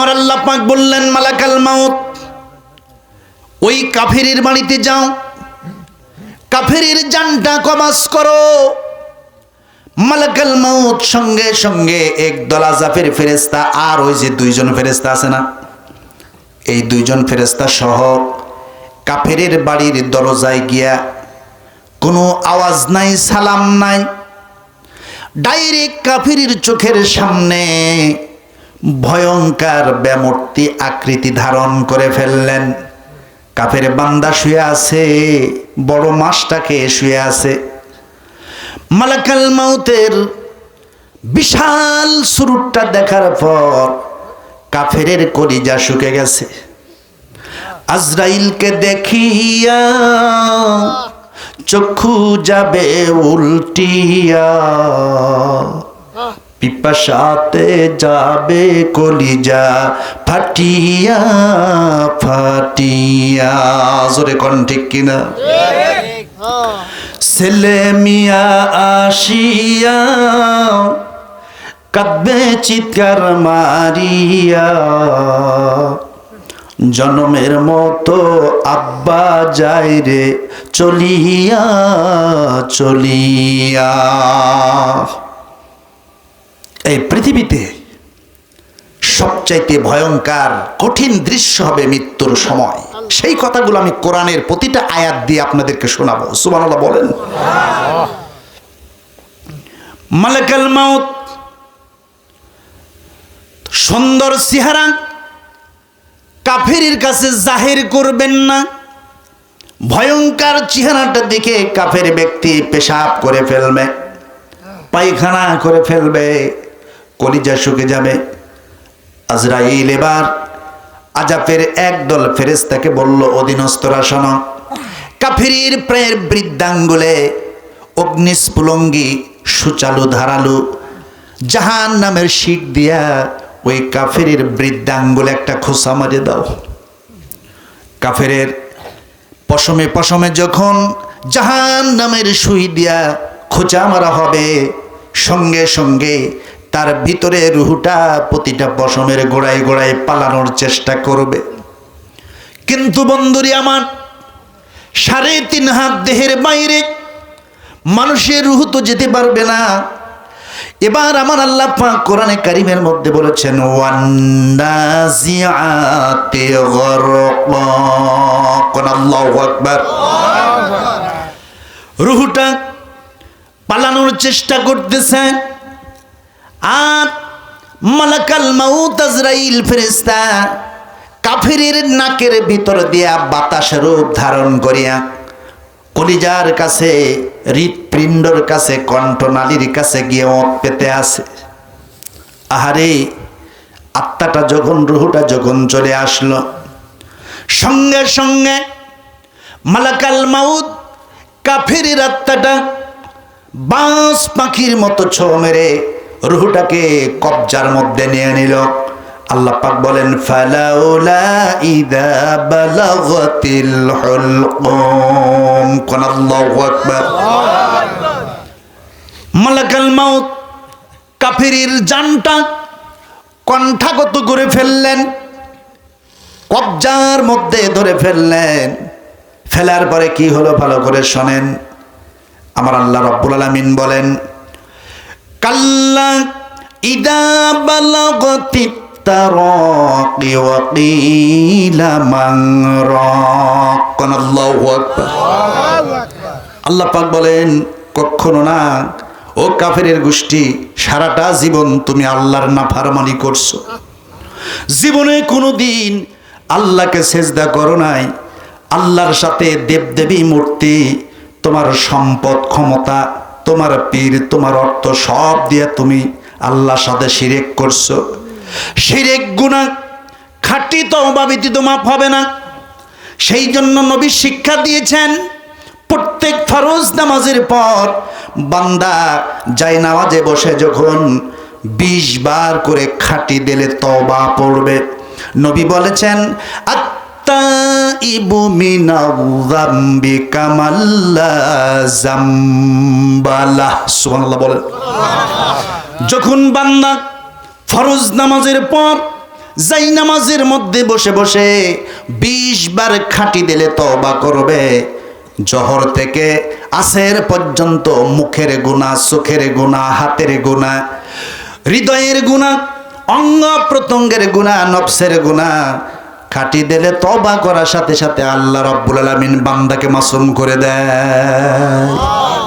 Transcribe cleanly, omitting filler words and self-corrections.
আর আল্লাহ পাক বললেন মালাকাল মাউত, ওই কাফেরের বাড়িতে যাও, কাফেরের জানটা কবাজ করো। মালাকাল মাউত সঙ্গে সঙ্গে একদল আযাবের ফেরেশতা আর ওই যে দুইজন ফেরেশতা আছে না, এই দুইজন ফেরেশতা সহ কাফেরের বাড়ির দরজায় গিয়া কোনো আওয়াজ নাই, সালাম নাই, ডাইরেক্ট কাফেরের চোখের সামনে ভয়ঙ্কর ব্যামূর্তি আকৃতি ধারণ করে ফেললেন। কাফের বান্দা শুয়ে আছে, বড় মাছটাকে শুয়ে আছে। মালাকাল মাউতের বিশাল সুরুটটা দেখার পর কাফেরের কলিজা শুকে গেছে। আজরাইলকে দেখিয়া চক্ষু যাবে উল্টিয়া, পিপাসাতে যাবে কলিজা ফাটিয়া ফাটিয়া। জোরে কোন ঠিক কিনা? ছেলে মিয়া আসিয়া কাঁদবে চিৎকার মারিয়া, জনমের মতো আব্বা যায় রে চলিয়া চলিয়া। এই পৃথিবীতে সবচাইতে ভয়ঙ্কর কঠিন দৃশ্য হবে মৃত্যুর সময়। সেই কথাগুলো আমি কোরআনের প্রতিটা আয়াত দিয়ে আপনাদেরকে শোনাবো। সুবহানাল্লাহ বলেন। মালাকাল মাউত সুন্দর চেহারা কাফেরের কাছে জাহির করবেন না। ভয়ঙ্কর চেহারাটা দেখে কাফের ব্যক্তি পেশাব করে ফেলবে, পায়খানা করে ফেলবে, কলিজা শুকে যাবে। আজরাইল এবার আযাবের একদল ফেরেশতাকে বলল, অধীনস্থরা শোনো, কাফেরের প্রায়ের বৃদ্ধাঙ্গুলে অগ্নিস্ফুলঙ্গী সুচালু ধারালু জাহান্নামের শিক দিয়া ওই কাফেরের বৃদ্ধাঙ্গুলে একটা খোঁচা মারে দাও। কাফেরের পশমে পশমে যখন জাহান্নামের সুই দিয়া খোঁচা মারা হবে, সঙ্গে সঙ্গে তার ভিতরে রুহুটা প্রতিটা পশমের গোড়ায় গোড়ায় পালানোর চেষ্টা করবে। কিন্তু বন্ধুরি আমার, 3.5 হাত দেহের বাইরে মানুষের রুহু তো যেতে পারবে না। এবার আমার আল্লাহ পাক কোরআনে কারীমের মধ্যে বলেছেন, ওয়ান্নাজিআতি গরকা। কোন আল্লাহু আকবার। রুহুটা পালানোর চেষ্টা করতেছে, আর মালাকাল মাউত আজরাইল ফেরেশতা কাফেরের নাকের ভিতর দিয়া বাতাস রূপ ধারণ করিয়া কলিজার কাছে, হৃৎপিণ্ডর কাছে, কণ্ঠনালীর কাছে গিয়ে ওঁত পেতে আছে। আহারে, আত্মাটা যখন, রুহুটা যখন চলে আসলো, সঙ্গে সঙ্গে মালাকাল মাউত কাফেরের আত্মাটা বাস পাখির মতো ছো মেরে রুহুটাকে কবজার মধ্যে নিয়ে নিল। আল্লাহ পাক বলেন, ফালাউলা ইযা বালাগাতিল হুলকুম। কোন আল্লাহু আকবার। মালাকাল মাউত কাফেরের জানটা কণ্ঠাগত করে ফেললেন, কবজার মধ্যে ধরে ফেললেন। ফেলার পরে কি হলো ভালো করে শোনেন। আমার আল্লাহ রাব্বুল আলামিন বলেন, কাল্লা ইদা বালাগাতিত তারাকি ওয়া কিলা মান রাক। কোন আল্লাহু আকবার। আল্লাহ পাক বলেন, কখনো না ও কাফেরের গোষ্ঠী, সারাটা জীবন তুমি আল্লাহর নাফরমানি করছো, জীবনে কোনোদিন আল্লাহকে সেজদা করো নাই। আল্লাহর সাথে দেবদেবী মূর্তি, তোমার সম্পদ, ক্ষমতা, তোমার পীর, তোমার অর্থ সব দিয়ে তুমি আল্লাহর সাথে শিরক করছো। শিরক গুনাহ, খাঁটি তওবা ব্যতীত মাফ হবে না। সেই জন্য নবী শিক্ষা দিয়েছেন, প্রত্যেক ফরজ নামাজের পর বান্দা যায় নামাজে বসে যখন 20 বার করে খাঁটি দিলে তওবা পড়বে। নবী বলেছেন, আত্তাইবু মিনায-যামবি কামাল্লা যামবালাহ। সুবহানাল্লাহ বলেন। যখন বান্দা ফরজ নামাজের পর যাই নামাজের মধ্যে বসে বসে 20 বার খাঁটি দিলে তওবা করবে, জহর থেকে আসর পর্যন্ত মুখের গুনাহ, চোখের গুনাহ, হাতের গুনাহ, হৃদয়ের গুনাহ, অঙ্গ প্রত্যঙ্গের গুনাহ, নফসের গুনাহ খাঁটি দিলে তওবা করার সাথে সাথে আল্লাহ রাব্বুল আলামিন বান্দাকে মাসুম করে দেয়।